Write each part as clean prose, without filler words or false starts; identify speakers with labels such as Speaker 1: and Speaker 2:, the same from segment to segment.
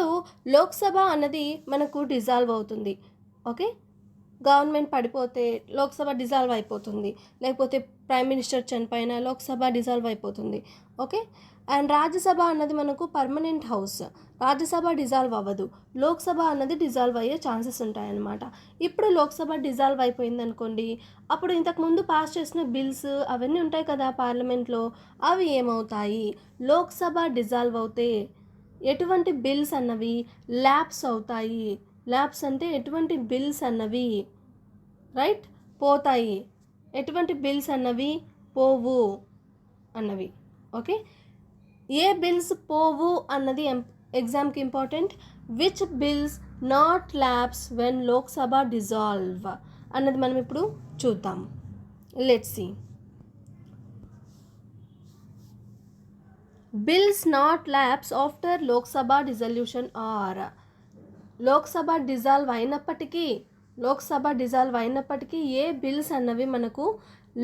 Speaker 1: ఇప్పుడు లోక్సభ అన్నది మనకు డిజాల్వ్ అవుతుంది. ఓకే, గవర్నమెంట్ పడిపోతే లోక్సభ డిజాల్వ్ అయిపోతుంది, లేకపోతే ప్రైమ్ మినిస్టర్ చనిపోయిన లోక్సభ డిజాల్వ్ అయిపోతుంది. ఓకే, అండ్ రాజ్యసభ అన్నది మనకు పర్మనెంట్ హౌస్, రాజ్యసభ డిజాల్వ్ అవ్వదు, లోక్సభ అన్నది డిజాల్వ్ అయ్యే ఛాన్సెస్ ఉంటాయన్నమాట. ఇప్పుడు లోక్సభ డిజాల్వ్ అయిపోయింది అనుకోండి, అప్పుడు ఇంతకుముందు పాస్ చేసిన బిల్స్ అవన్నీ ఉంటాయి కదా పార్లమెంట్లో, అవి ఏమవుతాయి, లోక్సభ డిజాల్వ్ అవుతే ఎటువంటి బిల్స్ అన్నవి ల్యాప్స్ అవుతాయి. ల్యాప్స్ అంటే ఎటువంటి బిల్స్ అన్నవి రైట్ పోతాయి, ఎటువంటి బిల్స్ అన్నవి పోవు అన్నవి. ఓకే, ఏ బిల్స్ పోవు అన్నది ఎగ్జామ్కి important. Which bills not lapse when Lok Sabha dissolve అన్నది మనం ఇప్పుడు చూద్దాం. Let's see. Bills not lapse after Lok Sabha dissolution or, Lok Sabha dissolve అయినప్పటికీ ఏ బిల్స్ అన్నవి మనకు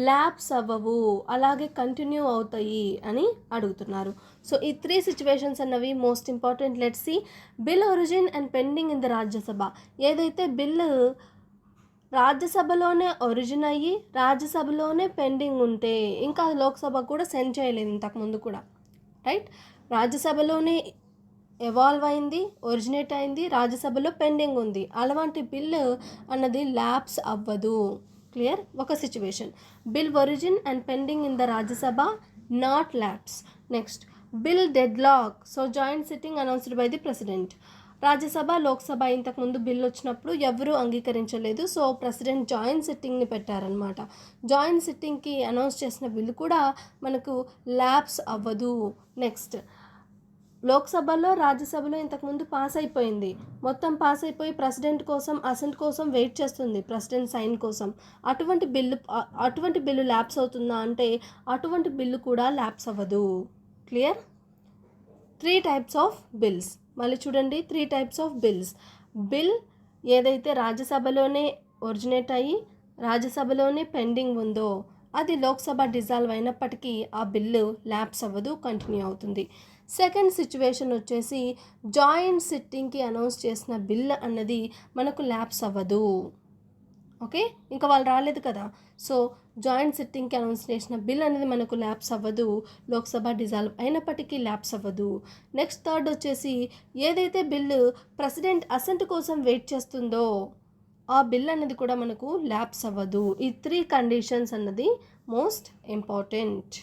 Speaker 1: ల్యాప్స్ అవ్వవు, అలాగే కంటిన్యూ అవుతాయి అని అడుగుతున్నారు. సో ఈ 3 సిచ్యువేషన్స్ అన్నవి most important. Let's see. Bill origin and pending in the Rajya Sabha, ఏదైతే బిల్లు రాజ్యసభలోనే ఒరిజిన్ అయ్యి రాజ్యసభలోనే పెండింగ్ ఉంటే, ఇంకా లోక్సభ కూడా సెండ్ చేయలేదు ఇంతకుముందు కూడా, రైట్, రాజ్యసభలోనే ఎవాల్వ్ అయింది, ఒరిజినేట్ అయింది, రాజ్యసభలో పెండింగ్ ఉంది, అలాంటి బిల్లు అన్నది ల్యాప్స్ అవ్వదు. క్లియర్? ఒక situation. Bill origin and pending in the Rajya Sabha not lapse. Next, bill deadlock so joint sitting announced by the president. Rajya Sabha Lok Sabha ఇంతకుముందు బిల్ వచ్చినప్పుడు ఎవరూ అంగీకరించలేదు, సో ప్రెసిడెంట్ జాయింట్ సిట్టింగ్ని పెట్టారనమాట. జాయింట్ సిట్టింగ్కి అనౌన్స్ చేసిన బిల్లు కూడా మనకు ల్యాప్స్ అవ్వదు. నెక్స్ట్, లోక్సభలో రాజ్యసభలో ఇంతకుముందు పాస్ అయిపోయింది, మొత్తం పాస్ అయిపోయి ప్రెసిడెంట్ కోసం అసెంట్ కోసం వెయిట్ చేస్తుంది, ప్రెసిడెంట్ సైన్ కోసం. అటువంటి బిల్లు ల్యాప్స్ అవుతుందా అంటే అటువంటి బిల్లు కూడా ల్యాప్స్ అవ్వదు. క్లియర్? 3 types of bills. మళ్ళీ చూడండి, 3 types ఆఫ్ బిల్స్. బిల్ ఏదైతే రాజ్యసభలోనే ఒరిజినేట్ అయ్యి రాజ్యసభలోనే పెండింగ్ ఉందో అది లోక్సభ డిజాల్వ్ అయినప్పటికీ ఆ బిల్లు ల్యాప్స్ అవ్వదు, కంటిన్యూ అవుతుంది. సెకండ్ సిచ్యువేషన్ వచ్చేసి జాయింట్ సిట్టింగ్కి అనౌన్స్ చేసిన బిల్ అన్నది మనకు ల్యాప్స్ అవ్వదు. ఓకే, ఇంకా వాళ్ళు రాలేదు కదా, సో జాయింట్ సిట్టింగ్కి అనౌన్స్ చేసిన బిల్ అనేది మనకు ల్యాప్స్ అవ్వదు, లోక్సభ డిజాల్వ్ అయినప్పటికీ ల్యాప్స్ అవ్వదు. నెక్స్ట్ థర్డ్ వచ్చేసి ఏదైతే బిల్లు ప్రెసిడెంట్ అసెంట్ కోసం వెయిట్ చేస్తుందో ఆ బిల్ అనేది కూడా మనకు ల్యాప్స్ అవ్వదు. ఈ 3 కండిషన్స్ అన్నది మోస్ట్ ఇంపార్టెంట్.